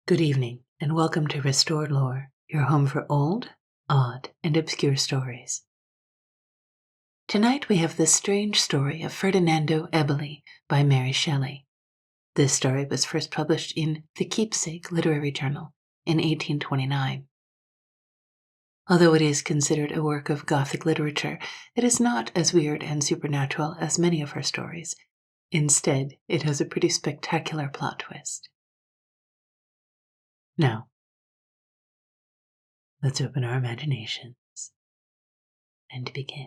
Good evening, and welcome to Restored Lore, your home for old, odd, and obscure stories. Tonight we have the strange story of Ferdinando Eboli by Mary Shelley. This story was first published in the Keepsake literary journal in 1829. Although it is considered a work of Gothic literature, it is not as weird and supernatural as many of her stories. Instead, it has a pretty spectacular plot twist. Now, let's open our imaginations and begin.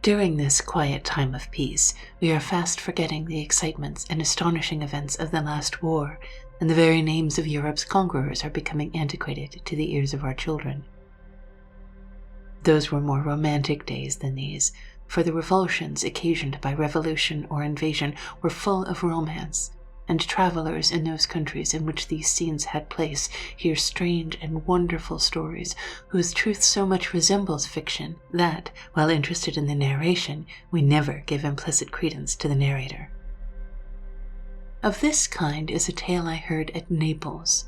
During this quiet time of peace, we are fast forgetting the excitements and astonishing events of the last war, and the very names of Europe's conquerors are becoming antiquated to the ears of our children. Those were more romantic days than these, for the revulsions occasioned by revolution or invasion were full of romance, and travelers in those countries in which these scenes had place hear strange and wonderful stories whose truth so much resembles fiction that, while interested in the narration, we never give implicit credence to the narrator. Of this kind is a tale I heard at Naples.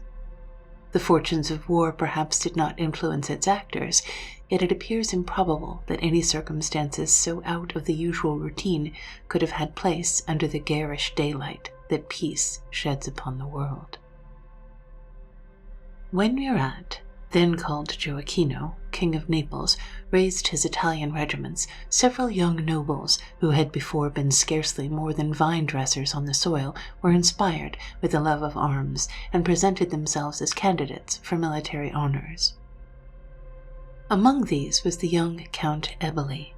The fortunes of war perhaps did not influence its actors, yet it appears improbable that any circumstances so out of the usual routine could have had place under the garish daylight that peace sheds upon the world. When Murat, then called Gioacchino, king of Naples, raised his Italian regiments, several young nobles, who had before been scarcely more than vine-dressers on the soil, were inspired with a love of arms and presented themselves as candidates for military honors. Among these was the young Count Eboli.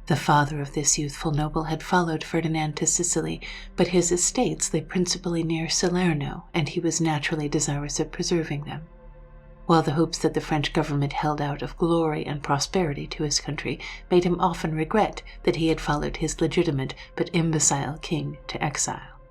The father of this youthful noble had followed Ferdinand to Sicily, but his estates lay principally near Salerno, and he was naturally desirous of preserving them. While the hopes that the French government held out of glory and prosperity to his country made him often regret that he had followed his legitimate but imbecile king to exile.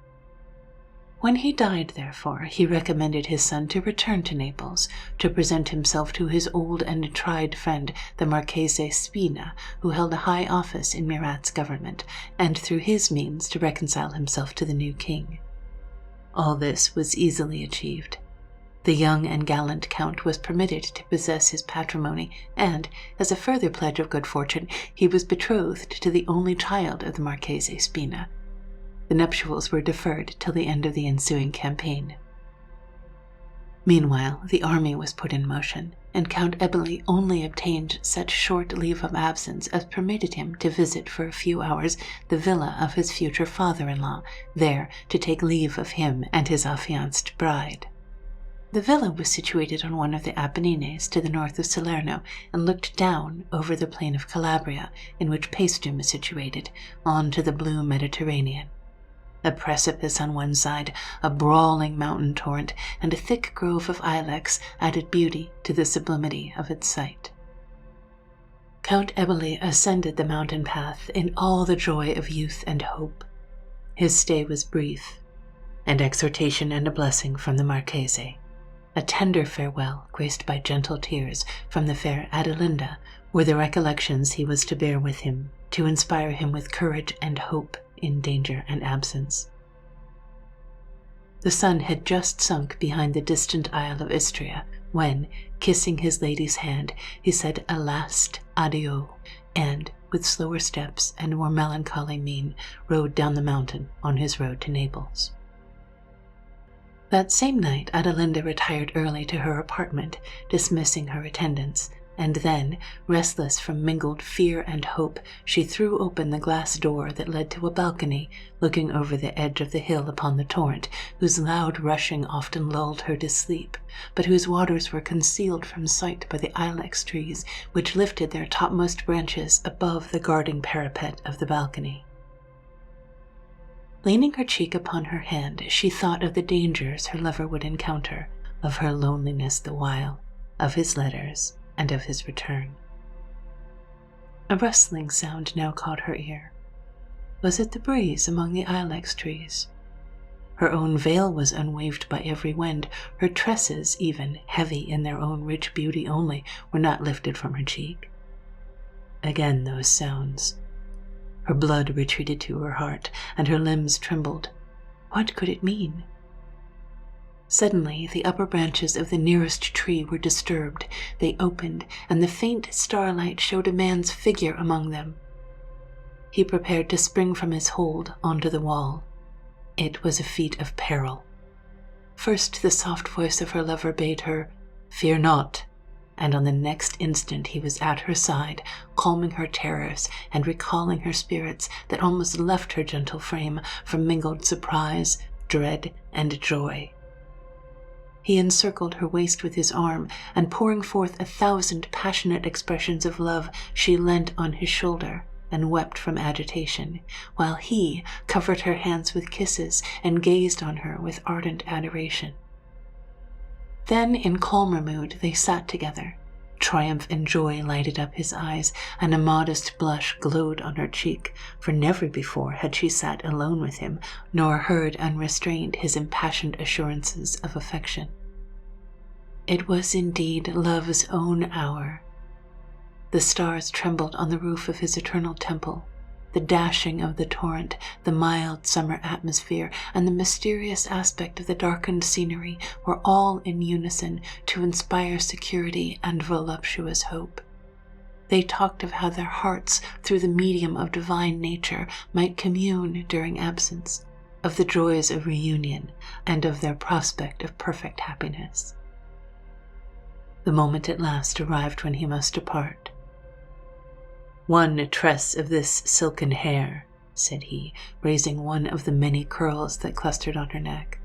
When he died, therefore, he recommended his son to return to Naples, to present himself to his old and tried friend, the Marchese Spina, who held a high office in Murat's government, and through his means to reconcile himself to the new king. All this was easily achieved. The young and gallant count was permitted to possess his patrimony, and, as a further pledge of good fortune, he was betrothed to the only child of the Marchese Spina. The nuptials were deferred till the end of the ensuing campaign. Meanwhile, the army was put in motion, and Count Eboli only obtained such short leave of absence as permitted him to visit for a few hours the villa of his future father-in-law, there to take leave of him and his affianced bride. The villa was situated on one of the Apennines to the north of Salerno and looked down over the plain of Calabria, in which Paestum is situated, on to the blue Mediterranean. A precipice on one side, a brawling mountain torrent, and a thick grove of ilex added beauty to the sublimity of its site. Count Eboli ascended the mountain path in all the joy of youth and hope. His stay was brief, an exhortation and a blessing from the Marchese, a tender farewell graced by gentle tears from the fair Adelinda, were the recollections he was to bear with him, to inspire him with courage and hope in danger and absence. The sun had just sunk behind the distant isle of Istria when, kissing his lady's hand, he said a last adieu, and, with slower steps and more melancholy mien, rode down the mountain on his road to Naples. That same night Adelinda retired early to her apartment, dismissing her attendants, and then, restless from mingled fear and hope, she threw open the glass door that led to a balcony, looking over the edge of the hill upon the torrent, whose loud rushing often lulled her to sleep, but whose waters were concealed from sight by the ilex trees, which lifted their topmost branches above the guarding parapet of the balcony. Leaning her cheek upon her hand, she thought of the dangers her lover would encounter, of her loneliness the while, of his letters, and of his return. A rustling sound now caught her ear. Was it the breeze among the ilex trees? Her own veil was unwaved by every wind, her tresses, even, heavy in their own rich beauty only, were not lifted from her cheek. Again those sounds. Her blood retreated to her heart, and her limbs trembled. What could it mean? Suddenly, the upper branches of the nearest tree were disturbed. They opened, and the faint starlight showed a man's figure among them. He prepared to spring from his hold onto the wall. It was a feat of peril. First, the soft voice of her lover bade her, "Fear not," and on the next instant he was at her side, calming her terrors and recalling her spirits that almost left her gentle frame from mingled surprise, dread, and joy. He encircled her waist with his arm, and pouring forth 1,000 passionate expressions of love, she leant on his shoulder and wept from agitation, while he covered her hands with kisses and gazed on her with ardent adoration. Then, in calmer mood, they sat together. Triumph and joy lighted up his eyes, and a modest blush glowed on her cheek, for never before had she sat alone with him, nor heard unrestrained his impassioned assurances of affection. It was indeed love's own hour. The stars trembled on the roof of his eternal temple. The dashing of the torrent, the mild summer atmosphere, and the mysterious aspect of the darkened scenery were all in unison to inspire security and voluptuous hope. They talked of how their hearts, through the medium of divine nature, might commune during absence, of the joys of reunion, and of their prospect of perfect happiness. The moment at last arrived when he must depart. "One tress of this silken hair," said he, raising one of the many curls that clustered on her neck.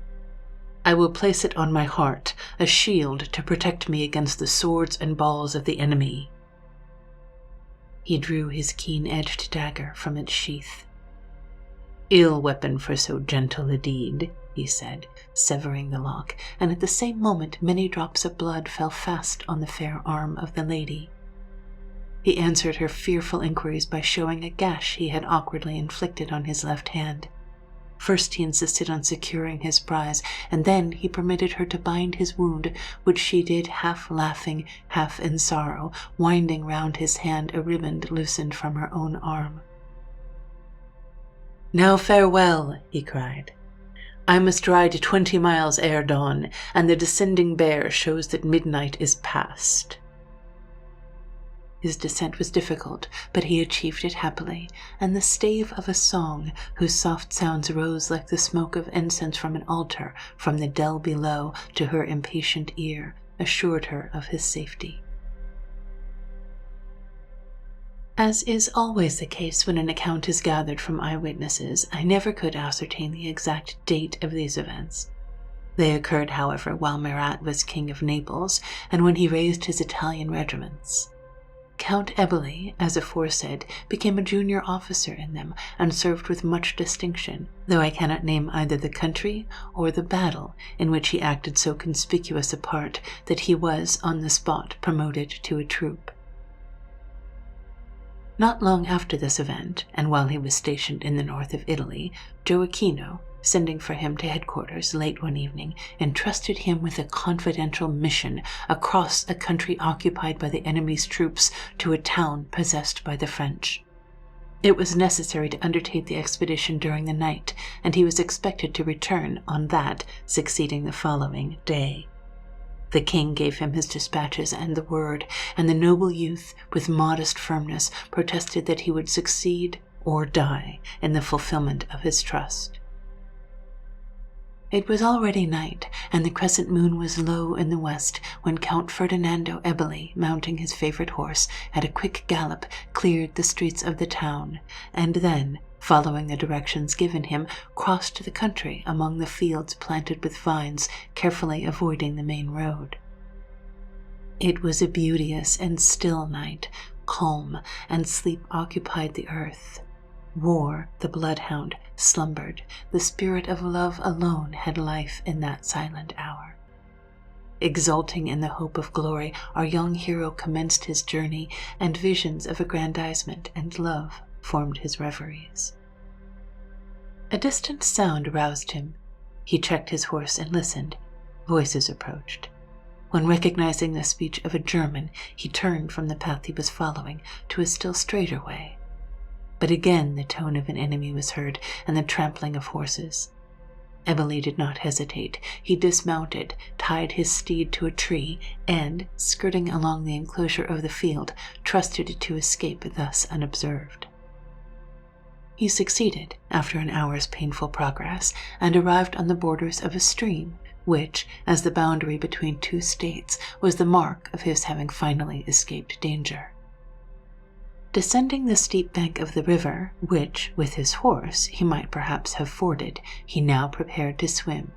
"I will place it on my heart, a shield to protect me against the swords and balls of the enemy." He drew his keen-edged dagger from its sheath. "Ill weapon for so gentle a deed," he said, severing the lock, and at the same moment many drops of blood fell fast on the fair arm of the lady. He answered her fearful inquiries by showing a gash he had awkwardly inflicted on his left hand. First he insisted on securing his prize, and then he permitted her to bind his wound, which she did half laughing, half in sorrow, winding round his hand a riband loosened from her own arm. "Now farewell," he cried. "I must ride 20 miles ere dawn, and the descending bear shows that midnight is past." His descent was difficult, but he achieved it happily, and the stave of a song, whose soft sounds rose like the smoke of incense from an altar from the dell below to her impatient ear, assured her of his safety. As is always the case when an account is gathered from eyewitnesses, I never could ascertain the exact date of these events. They occurred, however, while Murat was king of Naples, and when he raised his Italian regiments. Count Eboli, as aforesaid, became a junior officer in them, and served with much distinction, though I cannot name either the country or the battle in which he acted so conspicuous a part that he was on the spot promoted to a troop. Not long after this event, and while he was stationed in the north of Italy, Gioacchino, sending for him to headquarters late one evening, entrusted him with a confidential mission across a country occupied by the enemy's troops to a town possessed by the French. It was necessary to undertake the expedition during the night, and he was expected to return on that succeeding the following day. The king gave him his dispatches and the word, and the noble youth, with modest firmness, protested that he would succeed or die in the fulfillment of his trust. It was already night, and the crescent moon was low in the west when Count Ferdinando Eboli, mounting his favorite horse, at a quick gallop cleared the streets of the town, and then, following the directions given him, crossed the country among the fields planted with vines, carefully avoiding the main road. It was a beauteous and still night, calm, and sleep occupied the earth. War, the bloodhound, slumbered. The spirit of love alone had life in that silent hour. Exulting in the hope of glory, our young hero commenced his journey, and visions of aggrandizement and love formed his reveries. A distant sound roused him. He checked his horse and listened. Voices approached. When recognizing the speech of a German, he turned from the path he was following to a still straighter way. But again the tone of an enemy was heard and the trampling of horses. Eboli did not hesitate. He dismounted, tied his steed to a tree, and, skirting along the enclosure of the field, trusted to escape thus unobserved. He succeeded, after an hour's painful progress, and arrived on the borders of a stream, which, as the boundary between two states, was the mark of his having finally escaped danger. Descending the steep bank of the river, which, with his horse, he might perhaps have forded, he now prepared to swim.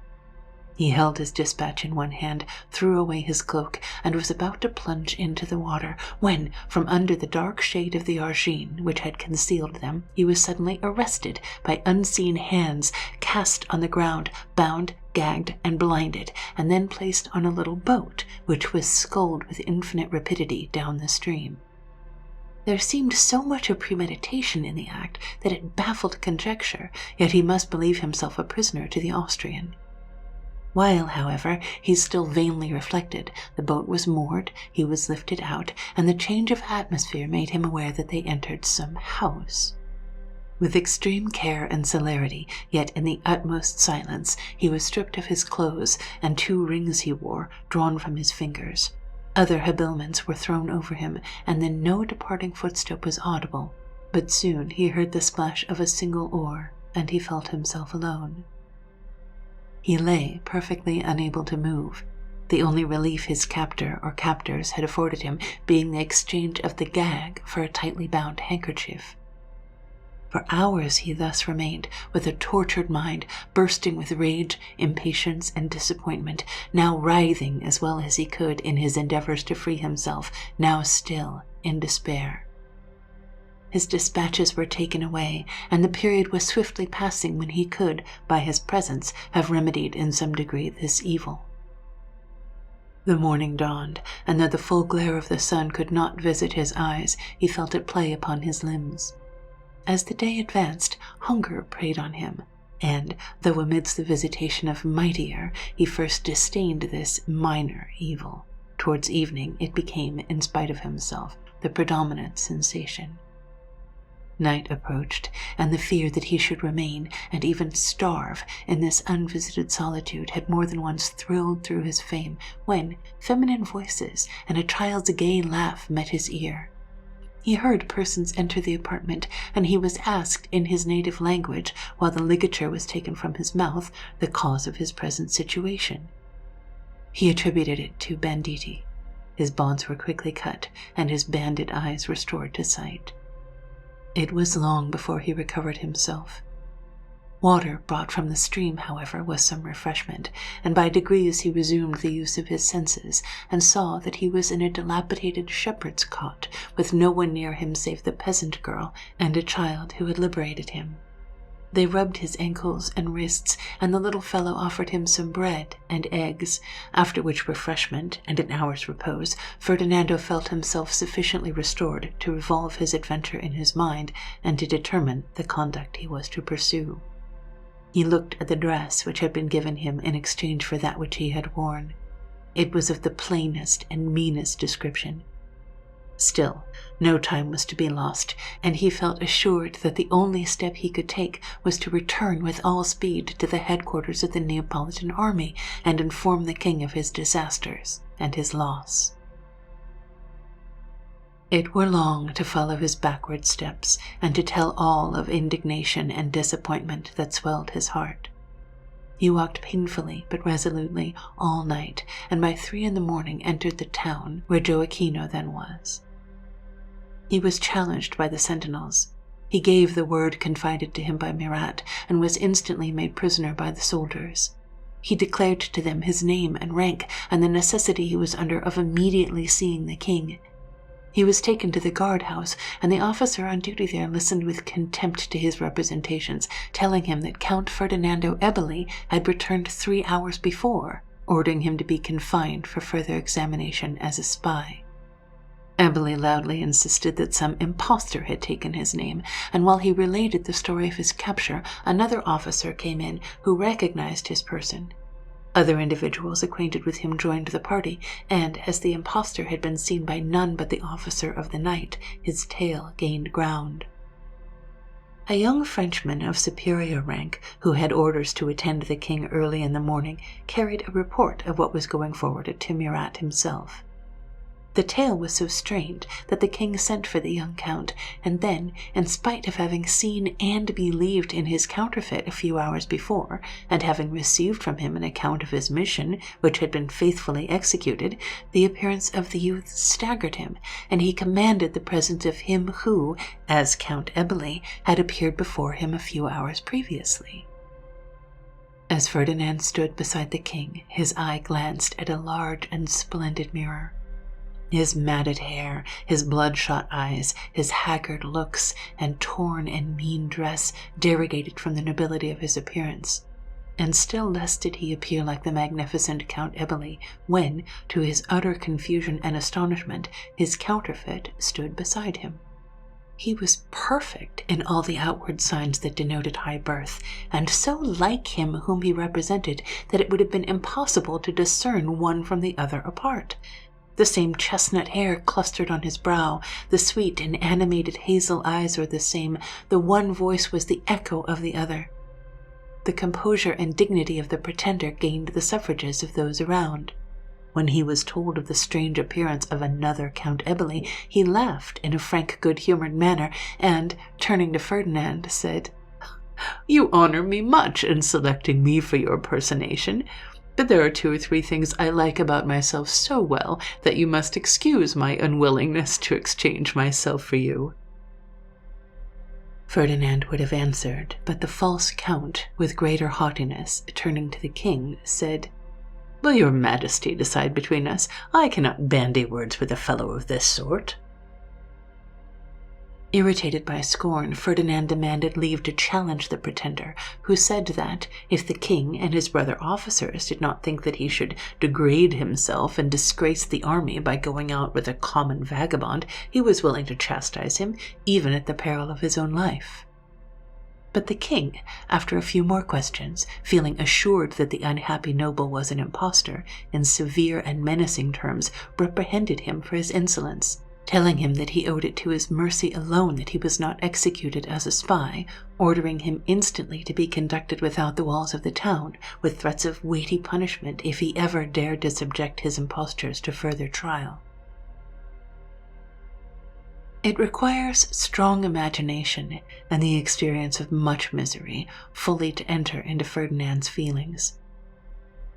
He held his dispatch in one hand, threw away his cloak, and was about to plunge into the water, when, from under the dark shade of the argine which had concealed them, he was suddenly arrested by unseen hands, cast on the ground, bound, gagged, and blinded, and then placed on a little boat, which was sculled with infinite rapidity down the stream. There seemed so much of premeditation in the act that it baffled conjecture, yet he must believe himself a prisoner to the Austrian. While, however, he still vainly reflected, the boat was moored, he was lifted out, and the change of atmosphere made him aware that they entered some house. With extreme care and celerity, yet in the utmost silence, he was stripped of his clothes, and 2 rings he wore, drawn from his fingers. Other habiliments were thrown over him, and then no departing footstep was audible, but soon he heard the splash of a single oar, and he felt himself alone. He lay perfectly unable to move, the only relief his captor or captors had afforded him being the exchange of the gag for a tightly bound handkerchief. For hours he thus remained, with a tortured mind, bursting with rage, impatience, and disappointment, now writhing as well as he could in his endeavors to free himself, now still in despair. His dispatches were taken away, and the period was swiftly passing when he could, by his presence, have remedied in some degree this evil. The morning dawned, and though the full glare of the sun could not visit his eyes, he felt it play upon his limbs. As the day advanced, hunger preyed on him, and, though amidst the visitation of mightier, he first disdained this minor evil, towards evening it became, in spite of himself, the predominant sensation. Night approached, and the fear that he should remain, and even starve, in this unvisited solitude had more than once thrilled through his frame, when feminine voices and a child's gay laugh met his ear. He heard persons enter the apartment, and he was asked in his native language, while the ligature was taken from his mouth, the cause of his present situation. He attributed it to banditti. His bonds were quickly cut, and his banded eyes restored to sight. It was long before he recovered himself. Water brought from the stream, however, was some refreshment, and by degrees he resumed the use of his senses, and saw that he was in a dilapidated shepherd's cot, with no one near him save the peasant girl and a child who had liberated him. They rubbed his ankles and wrists, and the little fellow offered him some bread and eggs, after which refreshment and an hour's repose, Ferdinando felt himself sufficiently restored to revolve his adventure in his mind and to determine the conduct he was to pursue. He looked at the dress which had been given him in exchange for that which he had worn. It was of the plainest and meanest description. Still, no time was to be lost, and he felt assured that the only step he could take was to return with all speed to the headquarters of the Neapolitan army and inform the king of his disasters and his loss. It were long to follow his backward steps, and to tell all of indignation and disappointment that swelled his heart. He walked painfully but resolutely all night, and by 3 a.m. entered the town where Gioacchino then was. He was challenged by the sentinels. He gave the word confided to him by Murat, and was instantly made prisoner by the soldiers. He declared to them his name and rank, and the necessity he was under of immediately seeing the king. He was taken to the guard-house, and the officer on duty there listened with contempt to his representations, telling him that Count Ferdinando Eboli had returned 3 hours before, ordering him to be confined for further examination as a spy. Eboli loudly insisted that some impostor had taken his name, and while he related the story of his capture, another officer came in who recognized his person. Other individuals acquainted with him joined the party, and as the impostor had been seen by none but the officer of the night, his tale gained ground. A young Frenchman of superior rank, who had orders to attend the king early in the morning, carried a report of what was going forward to Murat himself. The tale was so strange that the king sent for the young count, and then, in spite of having seen and believed in his counterfeit a few hours before, and having received from him an account of his mission, which had been faithfully executed, the appearance of the youth staggered him, and he commanded the presence of him who, as Count Eboli, had appeared before him a few hours previously. As Ferdinand stood beside the king, his eye glanced at a large and splendid mirror. His matted hair, his bloodshot eyes, his haggard looks, and torn and mean dress derogated from the nobility of his appearance. And still less did he appear like the magnificent Count Eboli when, to his utter confusion and astonishment, his counterfeit stood beside him. He was perfect in all the outward signs that denoted high birth, and so like him whom he represented that it would have been impossible to discern one from the other apart. The same chestnut hair clustered on his brow, the sweet and animated hazel eyes were the same, the one voice was the echo of the other. The composure and dignity of the pretender gained the suffrages of those around. When he was told of the strange appearance of another Count Eboli, he laughed in a frank, good-humored manner, and, turning to Ferdinand, said, "You honor me much in selecting me for your personation. But there are 2 or 3 things I like about myself so well that you must excuse my unwillingness to exchange myself for you." Ferdinand would have answered, but the false count, with greater haughtiness, turning to the king, said, "Will your majesty decide between us? I cannot bandy words with a fellow of this sort." Irritated by scorn, Ferdinand demanded leave to challenge the pretender, who said that, if the king and his brother officers did not think that he should degrade himself and disgrace the army by going out with a common vagabond, he was willing to chastise him, even at the peril of his own life. But the king, after a few more questions, feeling assured that the unhappy noble was an impostor, in severe and menacing terms reprehended him for his insolence, telling him that he owed it to his mercy alone that he was not executed as a spy, ordering him instantly to be conducted without the walls of the town, with threats of weighty punishment if he ever dared to subject his impostures to further trial. It requires strong imagination and the experience of much misery fully to enter into Ferdinand's feelings.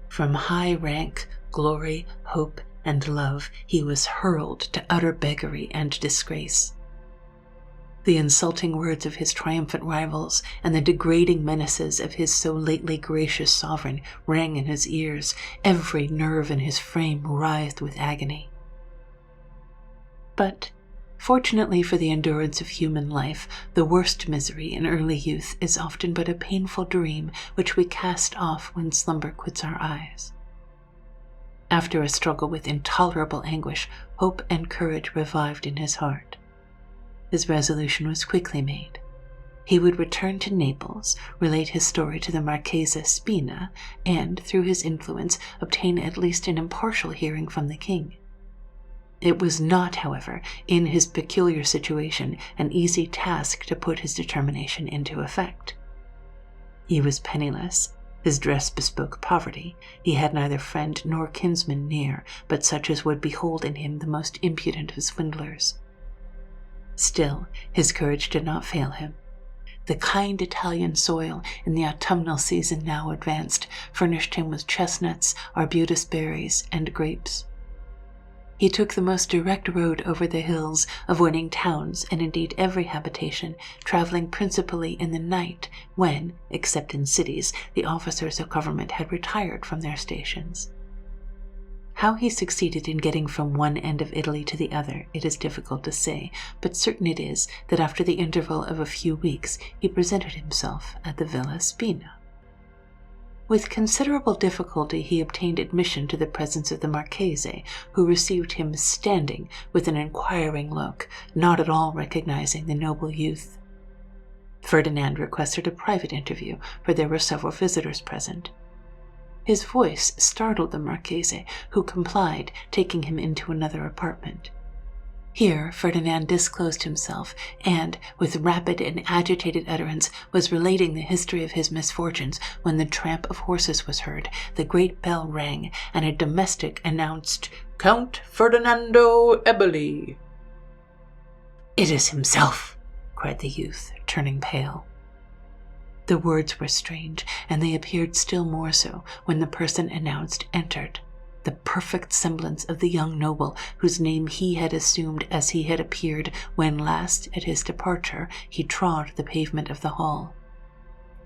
From high rank, glory, hope, and love, he was hurled to utter beggary and disgrace. The insulting words of his triumphant rivals and the degrading menaces of his so lately gracious sovereign rang in his ears, every nerve in his frame writhed with agony. But, fortunately for the endurance of human life, the worst misery in early youth is often but a painful dream which we cast off when slumber quits our eyes. After a struggle with intolerable anguish, hope and courage revived in his heart. His resolution was quickly made. He would return to Naples, relate his story to the Marchesa Spina, and, through his influence, obtain at least an impartial hearing from the king. It was not, however, in his peculiar situation, an easy task to put his determination into effect. He was penniless. His dress bespoke poverty. He had neither friend nor kinsman near, but such as would behold in him the most impudent of swindlers. Still, his courage did not fail him. The kind Italian soil, in the autumnal season now advanced, furnished him with chestnuts, arbutus berries, and grapes. He took the most direct road over the hills, avoiding towns and indeed every habitation, traveling principally in the night when, except in cities, the officers of government had retired from their stations. How he succeeded in getting from one end of Italy to the other, it is difficult to say, but certain it is that after the interval of a few weeks he presented himself at the Villa Spina. With considerable difficulty he obtained admission to the presence of the Marchese, who received him standing with an inquiring look, not at all recognizing the noble youth. Ferdinand requested a private interview, for there were several visitors present. His voice startled the Marchese, who complied, taking him into another apartment. Here Ferdinand disclosed himself, and, with rapid and agitated utterance, was relating the history of his misfortunes when the tramp of horses was heard, the great bell rang, and a domestic announced, "Count Ferdinando Eboli." "It is himself!" cried the youth, turning pale. The words were strange, and they appeared still more so when the person announced entered, the perfect semblance of the young noble whose name he had assumed as he had appeared when last, at his departure, he trod the pavement of the hall.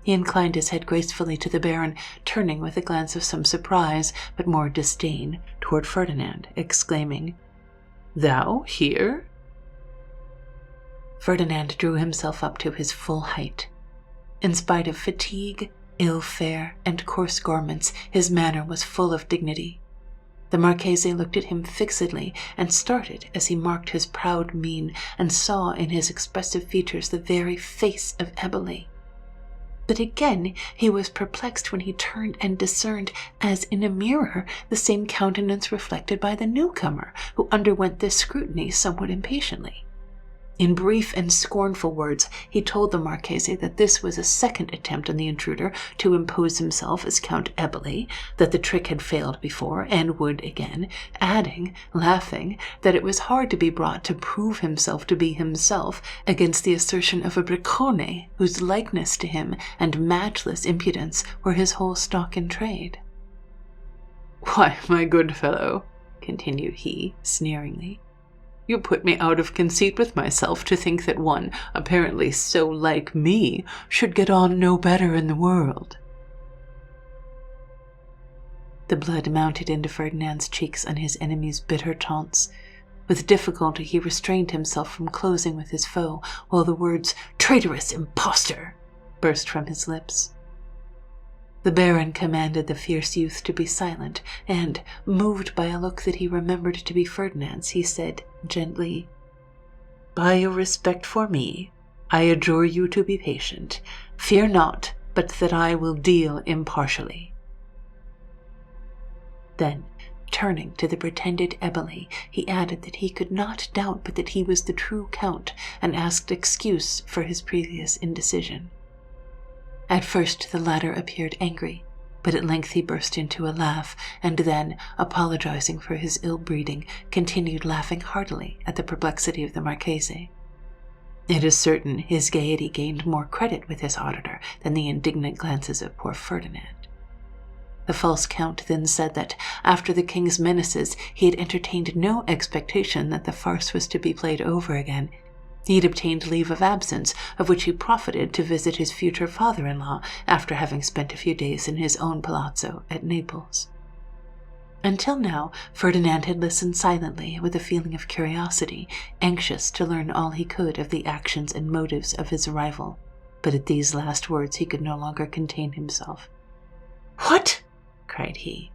He inclined his head gracefully to the Baron, turning with a glance of some surprise, but more disdain, toward Ferdinand, exclaiming, "Thou here?" Ferdinand drew himself up to his full height. In spite of fatigue, ill fare, and coarse garments, his manner was full of dignity. The Marchese looked at him fixedly and started as he marked his proud mien and saw in his expressive features the very face of Eboli. But again he was perplexed when he turned and discerned, as in a mirror, the same countenance reflected by the newcomer, who underwent this scrutiny somewhat impatiently. In brief and scornful words, he told the Marchese that this was a second attempt on the intruder to impose himself as Count Eboli, that the trick had failed before and would again, adding, laughing, that it was hard to be brought to prove himself to be himself against the assertion of a Briccone whose likeness to him and matchless impudence were his whole stock in trade. "Why, my good fellow," continued he, sneeringly, "you put me out of conceit with myself to think that one, apparently so like me, should get on no better in the world." The blood mounted into Ferdinand's cheeks on his enemy's bitter taunts. With difficulty he restrained himself from closing with his foe, while the words, "Traitorous impostor!" burst from his lips. The Baron commanded the fierce youth to be silent, and, moved by a look that he remembered to be Ferdinand's, he said gently, "By your respect for me, I adjure you to be patient. Fear not, but that I will deal impartially." Then, turning to the pretended Eboli, he added that he could not doubt but that he was the true Count, and asked excuse for his previous indecision. At first the latter appeared angry, but at length he burst into a laugh, and then, apologizing for his ill-breeding, continued laughing heartily at the perplexity of the Marchese. It is certain his gaiety gained more credit with his auditor than the indignant glances of poor Ferdinand. The false Count then said that, after the king's menaces, he had entertained no expectation that the farce was to be played over again. He had obtained leave of absence, of which he profited to visit his future father-in-law after having spent a few days in his own palazzo at Naples. Until now, Ferdinand had listened silently with a feeling of curiosity, anxious to learn all he could of the actions and motives of his rival. But at these last words he could no longer contain himself. "What?" cried he.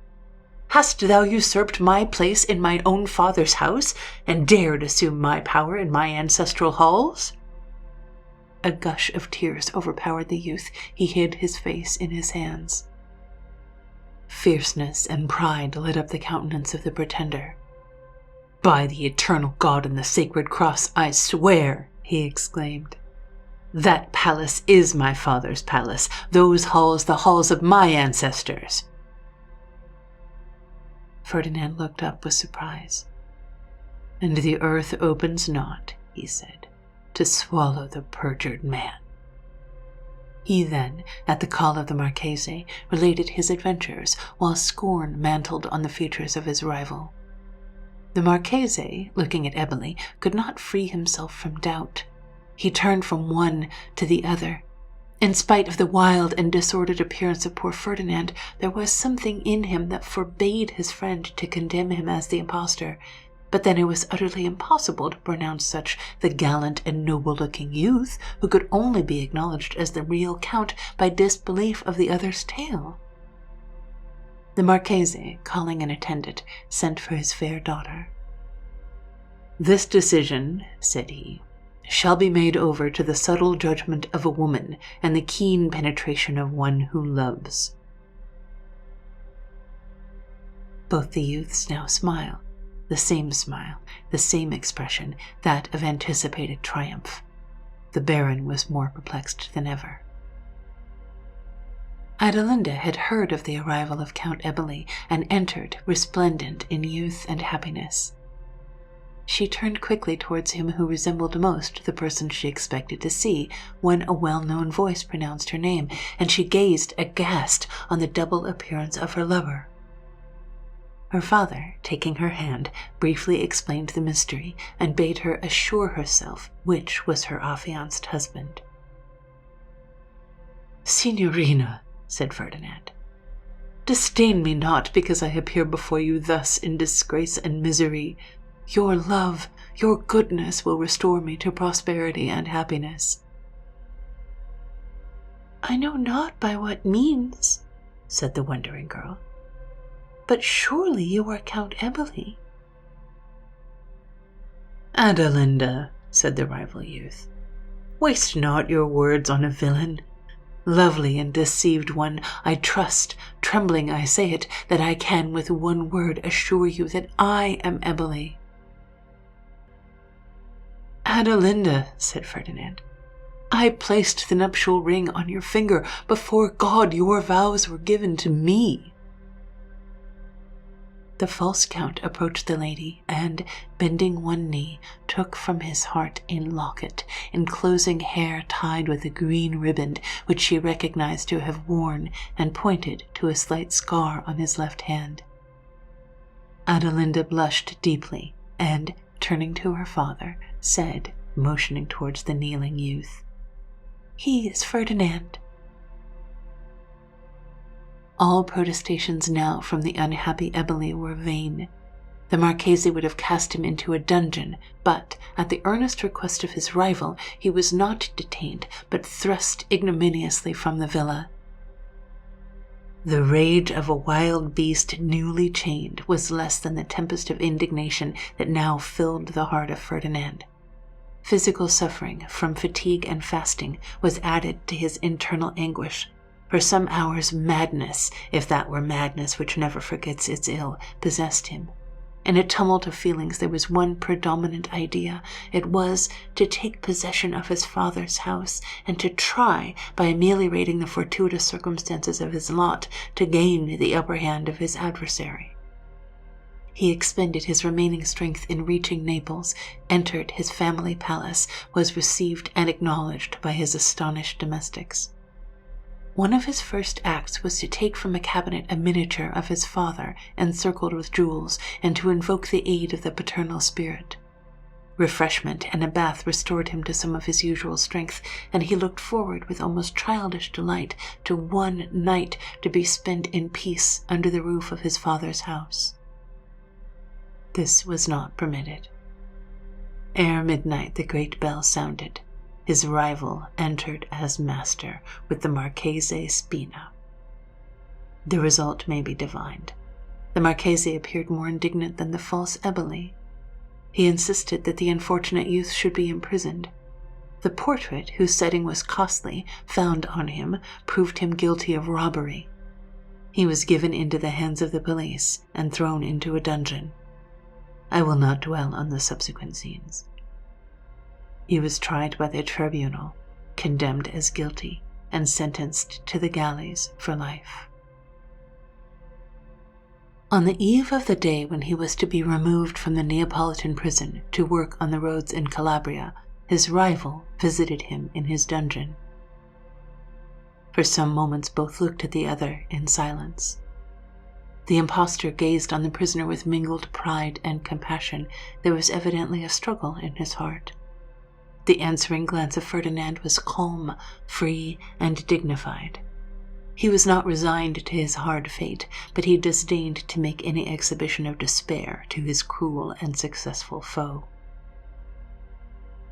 "Hast thou usurped my place in my own father's house, and dared assume my power in my ancestral halls?" A gush of tears overpowered the youth. He hid his face in his hands. Fierceness and pride lit up the countenance of the pretender. "By the eternal God and the sacred cross, I swear," he exclaimed, "that palace is my father's palace, those halls the halls of my ancestors." Ferdinand looked up with surprise. "And the earth opens not," he said, "to swallow the perjured man." He then, at the call of the Marchese, related his adventures, while scorn mantled on the features of his rival. The Marchese, looking at Eboli, could not free himself from doubt. He turned from one to the other. In spite of the wild and disordered appearance of poor Ferdinand, there was something in him that forbade his friend to condemn him as the impostor. But then it was utterly impossible to pronounce such the gallant and noble-looking youth, who could only be acknowledged as the real Count by disbelief of the other's tale. The Marchese, calling an attendant, sent for his fair daughter. "This decision," said he, "shall be made over to the subtle judgment of a woman and the keen penetration of one who loves." Both the youths now smiled, the same smile, the same expression, that of anticipated triumph. The Baron was more perplexed than ever. Adelinda had heard of the arrival of Count Eboli and entered, resplendent in youth and happiness. She turned quickly towards him who resembled most the person she expected to see when a well-known voice pronounced her name, and she gazed aghast on the double appearance of her lover. Her father, taking her hand, briefly explained the mystery and bade her assure herself which was her affianced husband. "Signorina," said Ferdinand, "disdain me not because I appear before you thus in disgrace and misery. Your love, your goodness will restore me to prosperity and happiness." "I know not by what means," said the wondering girl, "but surely you are Count Eboli." "Adelinda," said the rival youth, "waste not your words on a villain. Lovely and deceived one, I trust, trembling I say it, that I can with one word assure you that I am Eboli." "Adelinda," said Ferdinand, "I placed the nuptial ring on your finger. Before God, your vows were given to me." The false count approached the lady and, bending one knee, took from his heart a locket enclosing hair tied with a green riband which she recognized to have worn, and pointed to a slight scar on his left hand. Adelinda blushed deeply and, turning to her father, said, motioning towards the kneeling youth, "He is Ferdinand." All protestations now from the unhappy Eboli were vain. The Marchese would have cast him into a dungeon, but, at the earnest request of his rival, he was not detained, but thrust ignominiously from the villa. The rage of a wild beast newly chained was less than the tempest of indignation that now filled the heart of Ferdinand. Physical suffering from fatigue and fasting was added to his internal anguish. For some hours madness, if that were madness which never forgets its ill, possessed him. In a tumult of feelings there was one predominant idea. It was to take possession of his father's house, and to try, by ameliorating the fortuitous circumstances of his lot, to gain the upper hand of his adversary. He expended his remaining strength in reaching Naples, entered his family palace, was received and acknowledged by his astonished domestics. One of his first acts was to take from a cabinet a miniature of his father encircled with jewels, and to invoke the aid of the paternal spirit. Refreshment and a bath restored him to some of his usual strength, and he looked forward with almost childish delight to one night to be spent in peace under the roof of his father's house. This was not permitted. Ere midnight the great bell sounded. His rival entered as master with the Marchese Spina. The result may be divined. The Marchese appeared more indignant than the false Eboli. He insisted that the unfortunate youth should be imprisoned. The portrait, whose setting was costly, found on him, proved him guilty of robbery. He was given into the hands of the police and thrown into a dungeon. I will not dwell on the subsequent scenes. He was tried by the tribunal, condemned as guilty, and sentenced to the galleys for life. On the eve of the day when he was to be removed from the Neapolitan prison to work on the roads in Calabria, his rival visited him in his dungeon. For some moments both looked at the other in silence. The impostor gazed on the prisoner with mingled pride and compassion. There was evidently a struggle in his heart. The answering glance of Ferdinand was calm, free, and dignified. He was not resigned to his hard fate, but he disdained to make any exhibition of despair to his cruel and successful foe.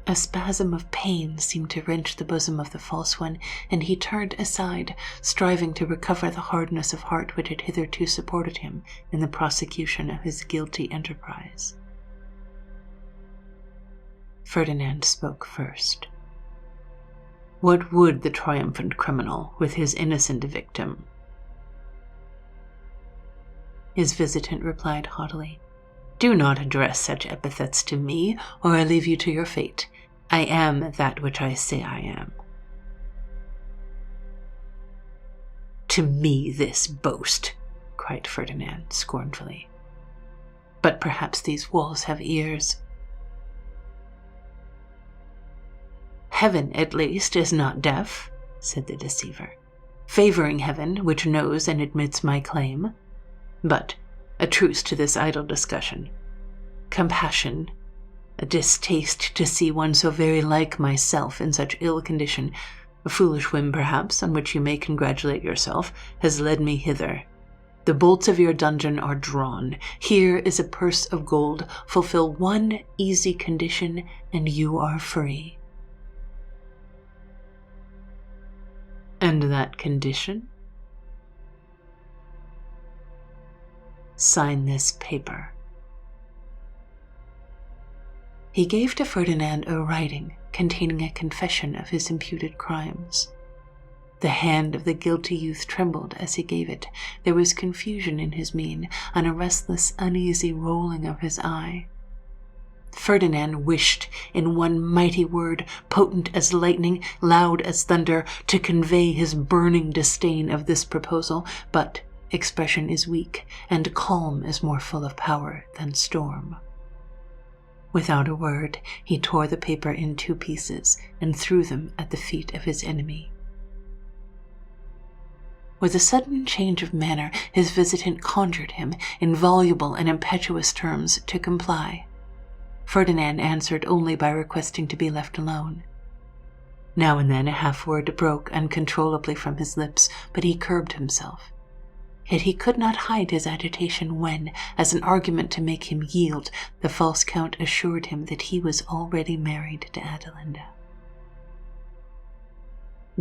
A spasm of pain seemed to wrench the bosom of the false one, and he turned aside, striving to recover the hardness of heart which had hitherto supported him in the prosecution of his guilty enterprise. Ferdinand spoke first. What would the triumphant criminal with his innocent victim? His visitant replied haughtily, Do not address such epithets to me, or I leave you to your fate. I am that which I say I am." "To me this boast," cried Ferdinand scornfully. "But perhaps these walls have ears." "Heaven, at least, is not deaf," said the deceiver, "favoring heaven, which knows and admits my claim. But a truce to this idle discussion. Compassion, a distaste to see one so very like myself in such ill condition, a foolish whim perhaps, on which you may congratulate yourself, has led me hither. The bolts of your dungeon are drawn. Here is a purse of gold. Fulfill one easy condition, and you are free." "And that condition?" "Sign this paper." He gave to Ferdinand a writing containing a confession of his imputed crimes. The hand of the guilty youth trembled as he gave it. There was confusion in his mien, and a restless, uneasy rolling of his eye. Ferdinand wished, in one mighty word, potent as lightning, loud as thunder, to convey his burning disdain of this proposal, but expression is weak, and calm is more full of power than storm. Without a word, he tore the paper in 2 pieces and threw them at the feet of his enemy. With a sudden change of manner, his visitant conjured him, in voluble and impetuous terms, to comply. Ferdinand answered only by requesting to be left alone. Now and then a half-word broke uncontrollably from his lips, but he curbed himself. Yet he could not hide his agitation when, as an argument to make him yield, the false count assured him that he was already married to Adelinda.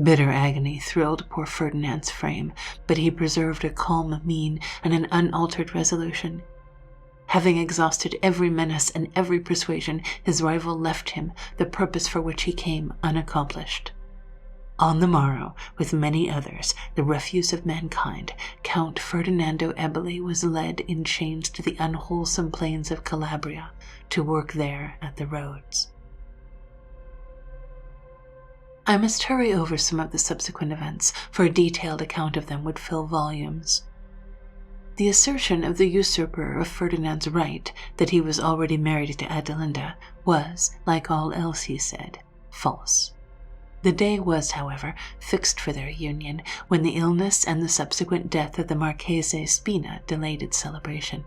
Bitter agony thrilled poor Ferdinand's frame, but he preserved a calm mien and an unaltered resolution. Having exhausted every menace and every persuasion, his rival left him, the purpose for which he came unaccomplished. On the morrow, with many others, the refuse of mankind, Count Ferdinando Eboli was led in chains to the unwholesome plains of Calabria to work there at the roads. I must hurry over some of the subsequent events, for a detailed account of them would fill volumes. The assertion of the usurper of Ferdinand's right that he was already married to Adelinda was, like all else he said, false. The day was, however, fixed for their union, when the illness and the subsequent death of the Marchese Spina delayed its celebration.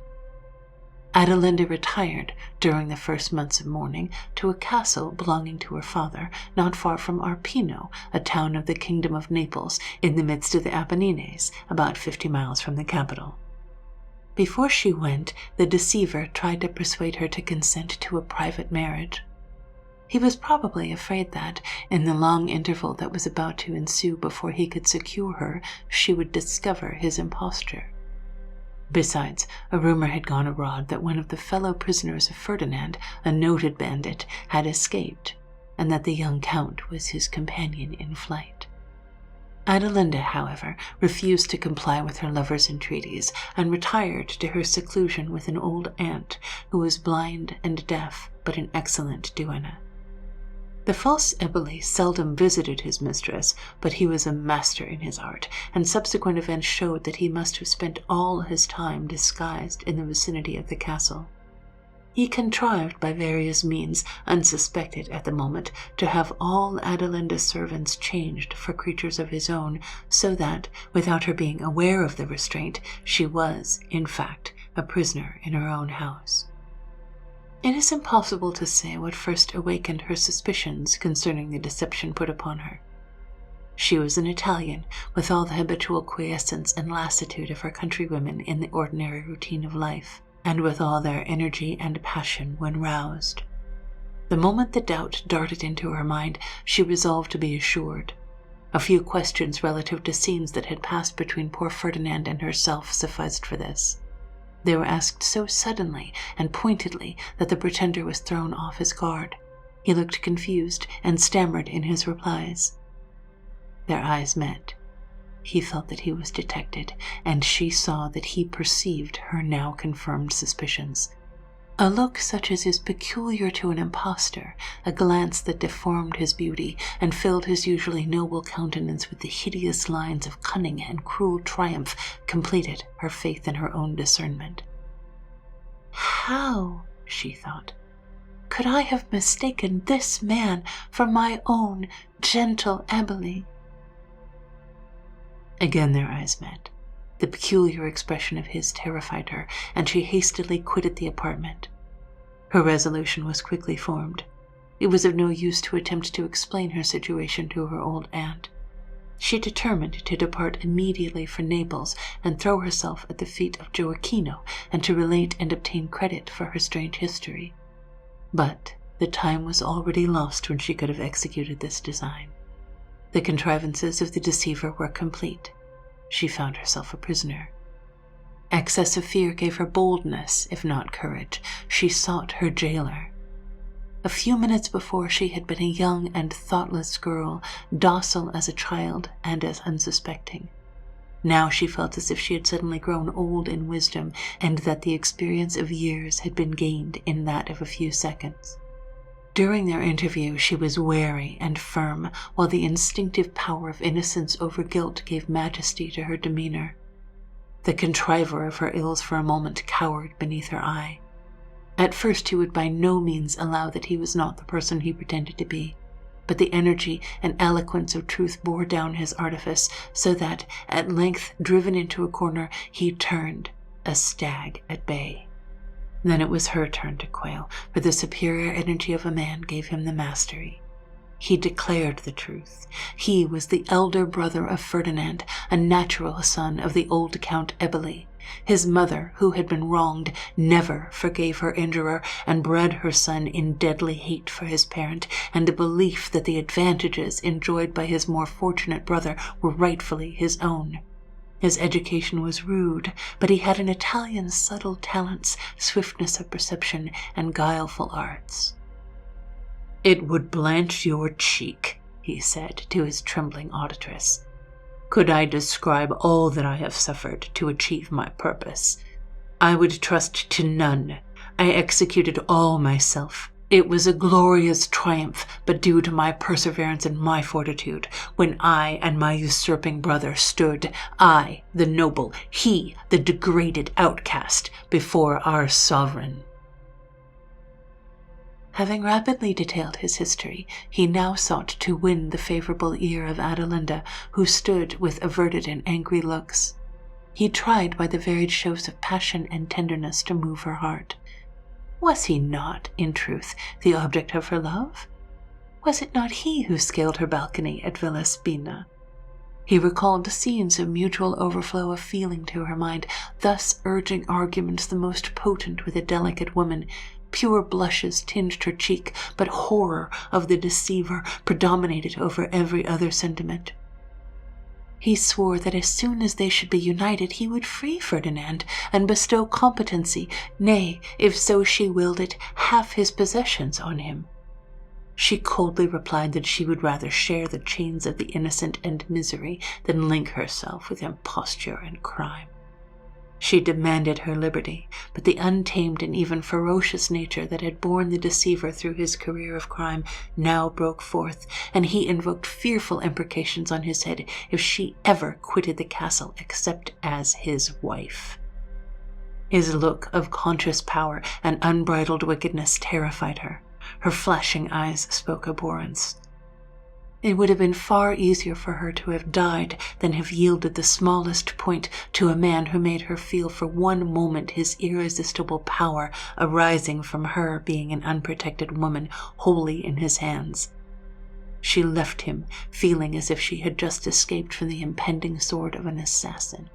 Adelinda retired, during the first months of mourning, to a castle belonging to her father, not far from Arpino, a town of the Kingdom of Naples, in the midst of the Apennines, about 50 miles from the capital. Before she went, the deceiver tried to persuade her to consent to a private marriage. He was probably afraid that, in the long interval that was about to ensue before he could secure her, she would discover his imposture. Besides, a rumor had gone abroad that one of the fellow prisoners of Ferdinand, a noted bandit, had escaped, and that the young count was his companion in flight. Adelinda, however, refused to comply with her lover's entreaties, and retired to her seclusion with an old aunt who was blind and deaf, but an excellent duenna. The false Eboli seldom visited his mistress, but he was a master in his art, and subsequent events showed that he must have spent all his time disguised in the vicinity of the castle. He contrived by various means, unsuspected at the moment, to have all Adelinda's servants changed for creatures of his own, so that, without her being aware of the restraint, she was, in fact, a prisoner in her own house. It is impossible to say what first awakened her suspicions concerning the deception put upon her. She was an Italian, with all the habitual quiescence and lassitude of her countrywomen in the ordinary routine of life, and with all their energy and passion when roused. The moment the doubt darted into her mind, she resolved to be assured. A few questions relative to scenes that had passed between poor Ferdinand and herself sufficed for this. They were asked so suddenly and pointedly that the pretender was thrown off his guard. He looked confused and stammered in his replies. Their eyes met. He felt that he was detected, and she saw that he perceived her now confirmed suspicions. A look such as is peculiar to an impostor, a glance that deformed his beauty and filled his usually noble countenance with the hideous lines of cunning and cruel triumph, completed her faith in her own discernment. How, she thought, could I have mistaken this man for my own gentle Eboli? Again their eyes met. The peculiar expression of his terrified her, and she hastily quitted the apartment. Her resolution was quickly formed. It was of no use to attempt to explain her situation to her old aunt. She determined to depart immediately for Naples and throw herself at the feet of Gioacchino, and to relate and obtain credit for her strange history. But the time was already lost when she could have executed this design. The contrivances of the deceiver were complete. She found herself a prisoner. Excess of fear gave her boldness, if not courage. She sought her jailer. A few minutes before she had been a young and thoughtless girl, docile as a child and as unsuspecting. Now she felt as if she had suddenly grown old in wisdom, and that the experience of years had been gained in that of a few seconds. During their interview she was wary and firm, while the instinctive power of innocence over guilt gave majesty to her demeanor. The contriver of her ills for a moment cowered beneath her eye. At first he would by no means allow that he was not the person he pretended to be, but the energy and eloquence of truth bore down his artifice, so that, at length driven into a corner, he turned, a stag at bay. Then it was her turn to quail, for the superior energy of a man gave him the mastery. He declared the truth. He was the elder brother of Ferdinand, a natural son of the old Count Eboli. His mother, who had been wronged, never forgave her injurer, and bred her son in deadly hate for his parent, and the belief that the advantages enjoyed by his more fortunate brother were rightfully his own. His education was rude, but he had an Italian's subtle talents, swiftness of perception, and guileful arts. "It would blanch your cheek," he said to his trembling auditress, "could I describe all that I have suffered to achieve my purpose. I would trust to none. I executed all myself. It was a glorious triumph, but due to my perseverance and my fortitude, when I and my usurping brother stood, I, the noble, he, the degraded outcast, before our sovereign." Having rapidly detailed his history, he now sought to win the favorable ear of Adelinda, who stood with averted and angry looks. He tried by the varied shows of passion and tenderness to move her heart. Was he not, in truth, the object of her love? Was it not he who scaled her balcony at Villa Spina? He recalled scenes of mutual overflow of feeling to her mind, thus urging arguments the most potent with a delicate woman. Pure blushes tinged her cheek, but horror of the deceiver predominated over every other sentiment. He swore that as soon as they should be united he would free Ferdinand and bestow competency, nay, if so she willed it, half his possessions on him. She coldly replied that she would rather share the chains of the innocent and misery than link herself with imposture and crime. She demanded her liberty, but the untamed and even ferocious nature that had borne the deceiver through his career of crime now broke forth, and he invoked fearful imprecations on his head if she ever quitted the castle except as his wife. His look of conscious power and unbridled wickedness terrified her. Her flashing eyes spoke abhorrence. It would have been far easier for her to have died than have yielded the smallest point to a man who made her feel for one moment his irresistible power arising from her being an unprotected woman wholly in his hands. She left him, feeling as if she had just escaped from the impending sword of an assassin.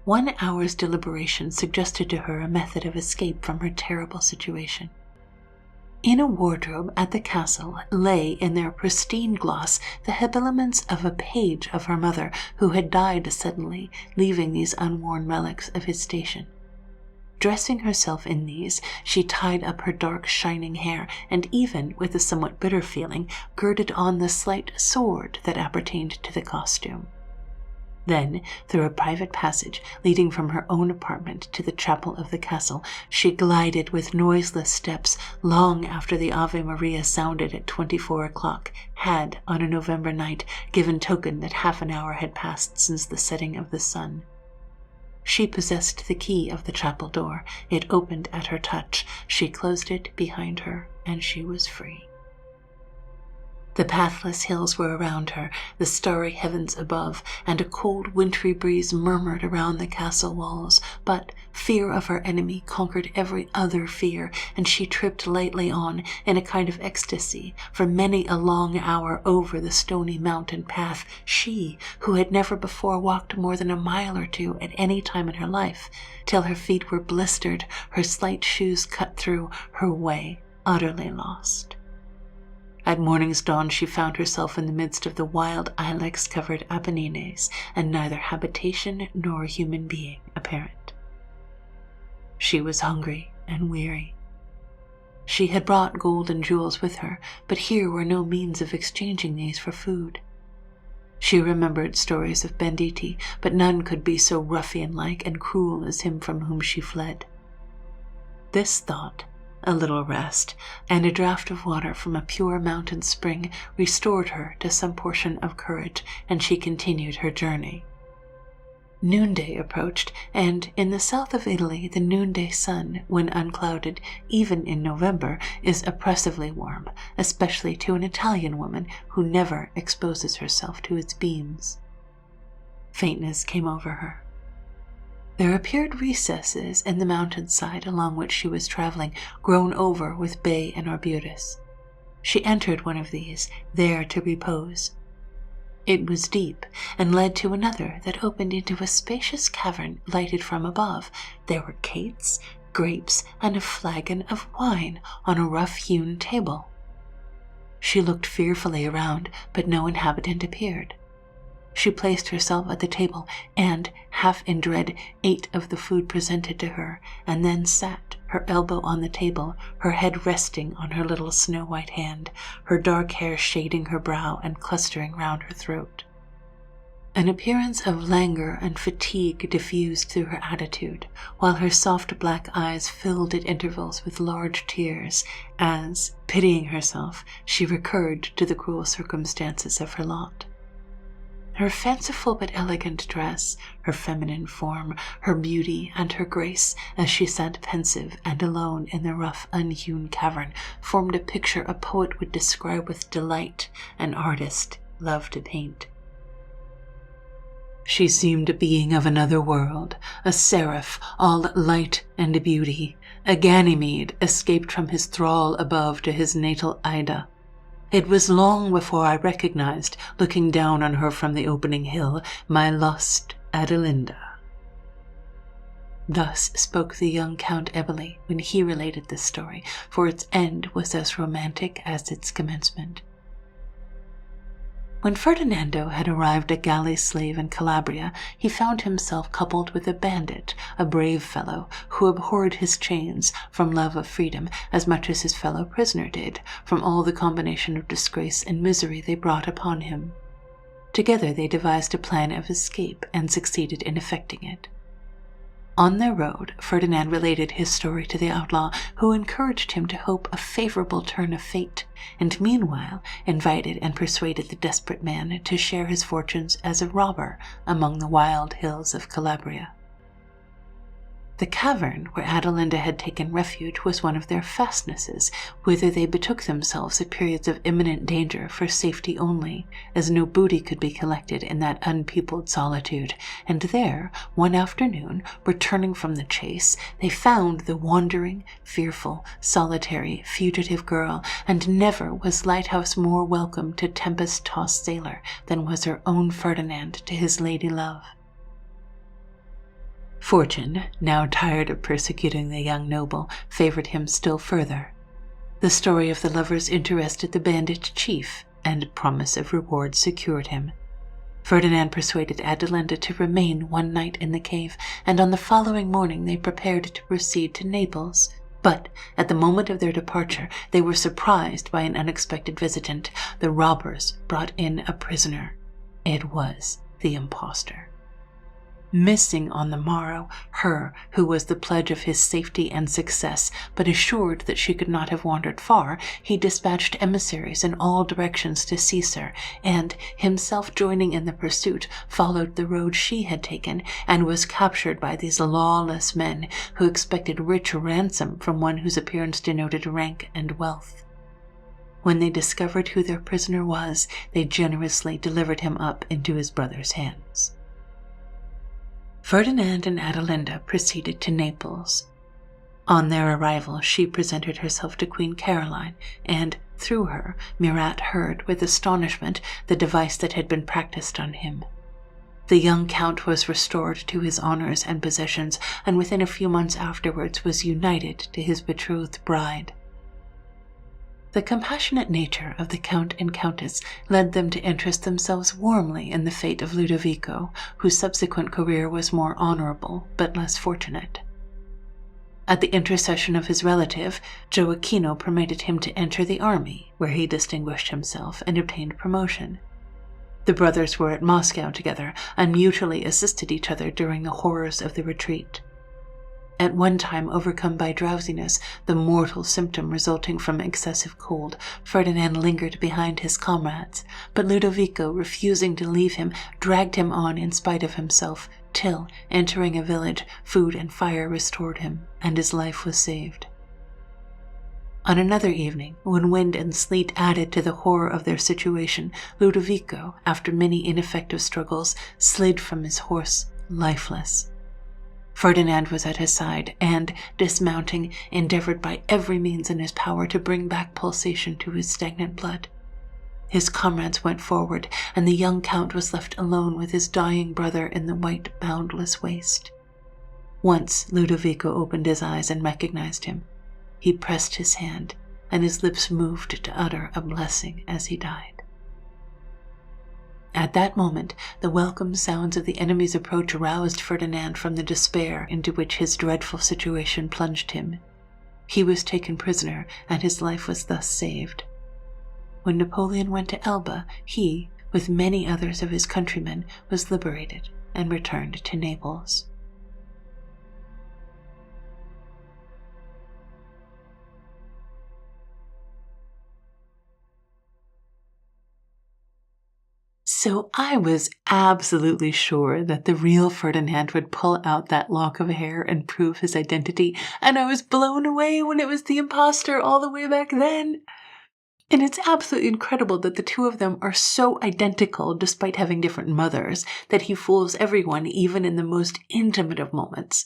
1 hour's deliberation suggested to her a method of escape from her terrible situation. In a wardrobe at the castle lay in their pristine gloss the habiliments of a page of her mother, who had died suddenly, leaving these unworn relics of his station. Dressing herself in these, she tied up her dark shining hair, and even, with a somewhat bitter feeling, girded on the slight sword that appertained to the costume. Then, through a private passage leading from her own apartment to the chapel of the castle, she glided with noiseless steps long after the Ave Maria sounded at 24 o'clock had, on a November night, given token that half an hour had passed since the setting of the sun. She possessed the key of the chapel door. It opened at her touch. She closed it behind her, and she was free. The pathless hills were around her, the starry heavens above, and a cold wintry breeze murmured around the castle walls. But fear of her enemy conquered every other fear, and she tripped lightly on, in a kind of ecstasy, for many a long hour over the stony mountain path, she, who had never before walked more than a mile or two at any time in her life, till her feet were blistered, her slight shoes cut through, her way utterly lost. At morning's dawn she found herself in the midst of the wild ilex-covered Apennines, and neither habitation nor human being apparent. She was hungry and weary. She had brought gold and jewels with her, but here were no means of exchanging these for food. She remembered stories of banditti, but none could be so ruffian-like and cruel as him from whom she fled. This thought, a little rest, and a draught of water from a pure mountain spring restored her to some portion of courage, and she continued her journey. Noonday approached, and in the south of Italy the noonday sun, when unclouded, even in November, is oppressively warm, especially to an Italian woman who never exposes herself to its beams. Faintness came over her. There appeared recesses in the mountainside along which she was traveling, grown over with bay and arbutus. She entered one of these, there to repose. It was deep, and led to another that opened into a spacious cavern lighted from above. There were cates, grapes, and a flagon of wine on a rough-hewn table. She looked fearfully around, but no inhabitant appeared. She placed herself at the table and, half in dread, ate of the food presented to her, and then sat, her elbow on the table, her head resting on her little snow-white hand, her dark hair shading her brow and clustering round her throat. An appearance of languor and fatigue diffused through her attitude, while her soft black eyes filled at intervals with large tears, as, pitying herself, she recurred to the cruel circumstances of her lot. Her fanciful but elegant dress, her feminine form, her beauty, and her grace, as she sat pensive and alone in the rough, unhewn cavern, formed a picture a poet would describe with delight, an artist love to paint. She seemed a being of another world, a seraph, all light and beauty, a Ganymede escaped from his thrall above to his natal Ida. It was long before I recognized, looking down on her from the opening hill, my lost Adelinda. Thus spoke the young Count Eboli when he related this story, for its end was as romantic as its commencement. When Ferdinando had arrived a galley slave in Calabria, he found himself coupled with a bandit, a brave fellow, who abhorred his chains from love of freedom as much as his fellow prisoner did, from all the combination of disgrace and misery they brought upon him. Together they devised a plan of escape and succeeded in effecting it. On their road, Ferdinand related his story to the outlaw, who encouraged him to hope a favorable turn of fate, and meanwhile invited and persuaded the desperate man to share his fortunes as a robber among the wild hills of Calabria. The cavern where Adelinda had taken refuge was one of their fastnesses, whither they betook themselves at periods of imminent danger for safety only, as no booty could be collected in that unpeopled solitude, and there, one afternoon, returning from the chase, they found the wandering, fearful, solitary, fugitive girl, and never was lighthouse more welcome to tempest-tossed sailor than was her own Ferdinand to his lady-love. Fortune, now tired of persecuting the young noble, favored him still further. The story of the lovers interested the bandit chief, and promise of reward secured him. Ferdinand persuaded Adelinda to remain one night in the cave, and on the following morning they prepared to proceed to Naples. But at the moment of their departure, they were surprised by an unexpected visitant. The robbers brought in a prisoner. It was the impostor. Missing on the morrow her who was the pledge of his safety and success, but assured that she could not have wandered far, he dispatched emissaries in all directions to seize her, and, himself joining in the pursuit, followed the road she had taken, and was captured by these lawless men who expected rich ransom from one whose appearance denoted rank and wealth. When they discovered who their prisoner was, they generously delivered him up into his brother's hands. Ferdinand and Adelinda proceeded to Naples. On their arrival, she presented herself to Queen Caroline, and, through her, Murat heard with astonishment the device that had been practiced on him. The young count was restored to his honors and possessions, and within a few months afterwards was united to his betrothed bride. The compassionate nature of the Count and Countess led them to interest themselves warmly in the fate of Ludovico, whose subsequent career was more honorable but less fortunate. At the intercession of his relative, Gioacchino permitted him to enter the army, where he distinguished himself and obtained promotion. The brothers were at Moscow together and mutually assisted each other during the horrors of the retreat. At one time overcome by drowsiness, the mortal symptom resulting from excessive cold, Ferdinand lingered behind his comrades, but Ludovico, refusing to leave him, dragged him on in spite of himself, till, entering a village, food and fire restored him, and his life was saved. On another evening, when wind and sleet added to the horror of their situation, Ludovico, after many ineffective struggles, slid from his horse, lifeless. Ferdinand was at his side and, dismounting, endeavored by every means in his power to bring back pulsation to his stagnant blood. His comrades went forward, and the young count was left alone with his dying brother in the white, boundless waste. Once Ludovico opened his eyes and recognized him. He pressed his hand, and his lips moved to utter a blessing as he died. At that moment, the welcome sounds of the enemy's approach roused Ferdinand from the despair into which his dreadful situation plunged him. He was taken prisoner, and his life was thus saved. When Napoleon went to Elba, he, with many others of his countrymen, was liberated and returned to Naples. So I was absolutely sure that the real Ferdinand would pull out that lock of hair and prove his identity, and I was blown away when it was the imposter all the way back then. And it's absolutely incredible that the two of them are so identical despite having different mothers, that he fools everyone even in the most intimate of moments.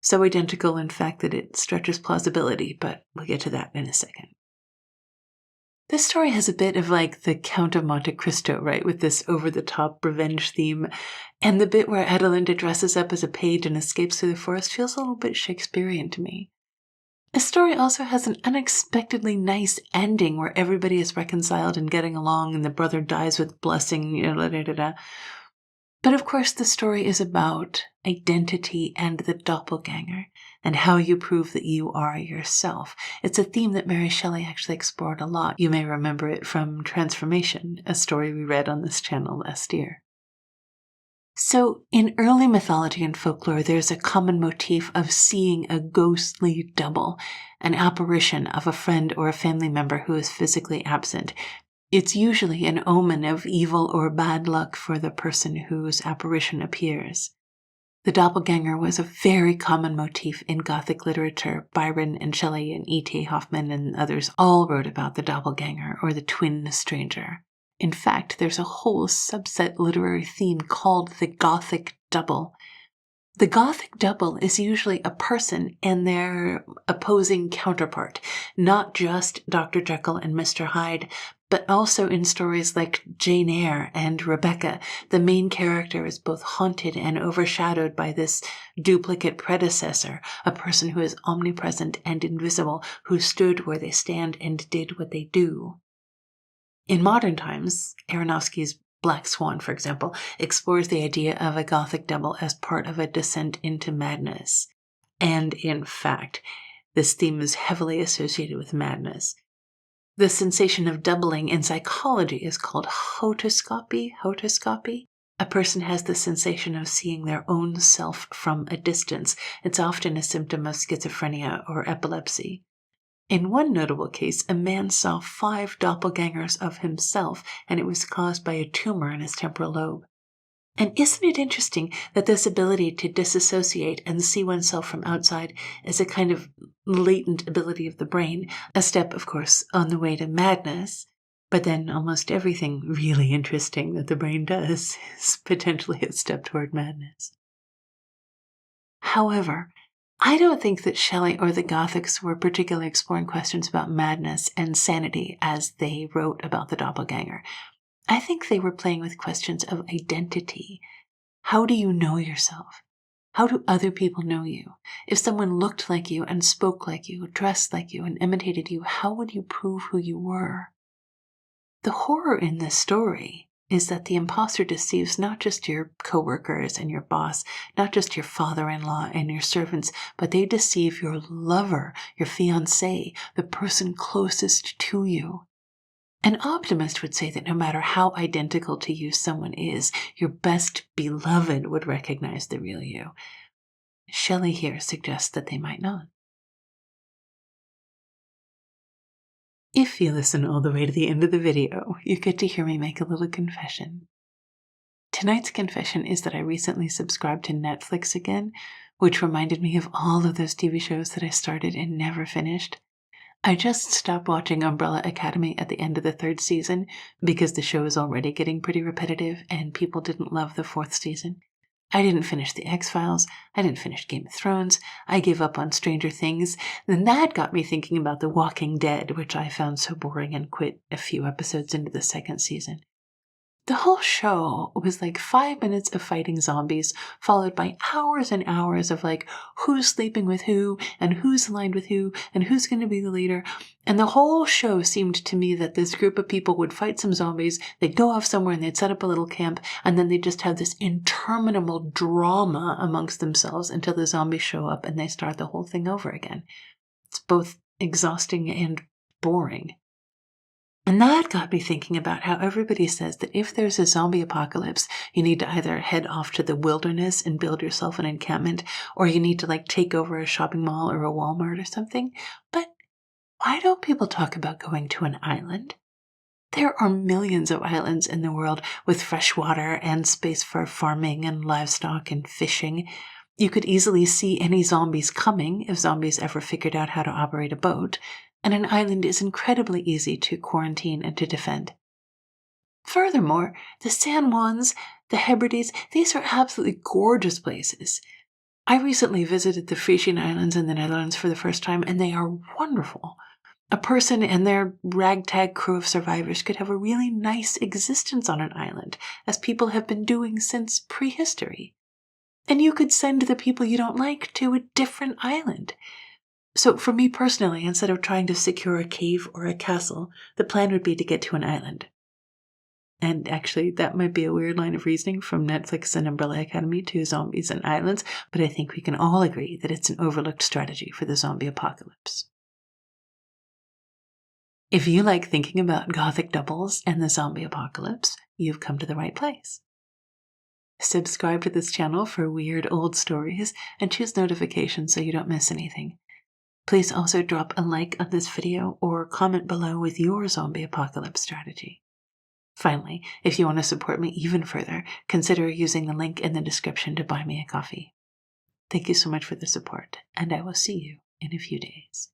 So identical, in fact, that it stretches plausibility, but we'll get to that in a second. This story has a bit of like the Count of Monte Cristo, right, with this over-the-top revenge theme, and the bit where Adelinda dresses up as a page and escapes through the forest feels a little bit Shakespearean to me. The story also has an unexpectedly nice ending where everybody is reconciled and getting along and the brother dies with blessing, But of course the story is about identity and the doppelganger, and how you prove that you are yourself. It's a theme that Mary Shelley actually explored a lot. You may remember it from Transformation, a story we read on this channel last year. So, in early mythology and folklore, there's a common motif of seeing a ghostly double, an apparition of a friend or a family member who is physically absent. It's usually an omen of evil or bad luck for the person whose apparition appears. The doppelganger was a very common motif in Gothic literature. Byron and Shelley and E.T. Hoffmann and others all wrote about the doppelganger or the twin stranger. In fact, there's a whole subset literary theme called the Gothic double. The Gothic double is usually a person and their opposing counterpart, not just Dr. Jekyll and Mr. Hyde, but also in stories like Jane Eyre and Rebecca, the main character is both haunted and overshadowed by this duplicate predecessor, a person who is omnipresent and invisible, who stood where they stand and did what they do. In modern times, Aronofsky's Black Swan, for example, explores the idea of a Gothic double as part of a descent into madness. And in fact, this theme is heavily associated with madness. The sensation of doubling in psychology is called hotoscopy. A person has the sensation of seeing their own self from a distance. It's often a symptom of schizophrenia or epilepsy. In one notable case, a man saw 5 doppelgangers of himself, and it was caused by a tumor in his temporal lobe. And isn't it interesting that this ability to disassociate and see oneself from outside is a kind of latent ability of the brain, a step, of course, on the way to madness? But then almost everything really interesting that the brain does is potentially a step toward madness. However, I don't think that Shelley or the Gothics were particularly exploring questions about madness and sanity as they wrote about the doppelganger. I think they were playing with questions of identity. How do you know yourself? How do other people know you? If someone looked like you and spoke like you, dressed like you, and imitated you, how would you prove who you were? The horror in this story is that the imposter deceives not just your coworkers and your boss, not just your father-in-law and your servants, but they deceive your lover, your fiancé, the person closest to you. An optimist would say that no matter how identical to you someone is, your best beloved would recognize the real you. Shelley here suggests that they might not. If you listen all the way to the end of the video, you get to hear me make a little confession. Tonight's confession is that I recently subscribed to Netflix again, which reminded me of all of those TV shows that I started and never finished. I just stopped watching Umbrella Academy at the end of the 3rd season because the show is already getting pretty repetitive and people didn't love the 4th season. I didn't finish The X-Files. I didn't finish Game of Thrones. I gave up on Stranger Things. Then that got me thinking about The Walking Dead, which I found so boring and quit a few episodes into the 2nd season. The whole show was like 5 minutes of fighting zombies, followed by hours and hours of like who's sleeping with who, and who's aligned with who, and who's going to be the leader. And the whole show seemed to me that this group of people would fight some zombies, they'd go off somewhere and they'd set up a little camp, and then they'd just have this interminable drama amongst themselves until the zombies show up and they start the whole thing over again. It's both exhausting and boring. And that got me thinking about how everybody says that if there's a zombie apocalypse, you need to either head off to the wilderness and build yourself an encampment, or you need to like take over a shopping mall or a Walmart or something. But why don't people talk about going to an island? There are millions of islands in the world with fresh water and space for farming and livestock and fishing. You could easily see any zombies coming if zombies ever figured out how to operate a boat. And an island is incredibly easy to quarantine and to defend. Furthermore, the San Juans, the Hebrides, these are absolutely gorgeous places. I recently visited the Frisian Islands in the Netherlands for the first time, and they are wonderful. A person and their ragtag crew of survivors could have a really nice existence on an island, as people have been doing since prehistory. And you could send the people you don't like to a different island. So for me personally, instead of trying to secure a cave or a castle, the plan would be to get to an island. And actually, that might be a weird line of reasoning from Netflix and Umbrella Academy to zombies and islands, but I think we can all agree that it's an overlooked strategy for the zombie apocalypse. If you like thinking about Gothic doubles and the zombie apocalypse, you've come to the right place. Subscribe to this channel for weird old stories and choose notifications so you don't miss anything. Please also drop a like on this video or comment below with your zombie apocalypse strategy. Finally, if you want to support me even further, consider using the link in the description to buy me a coffee. Thank you so much for the support, and I will see you in a few days.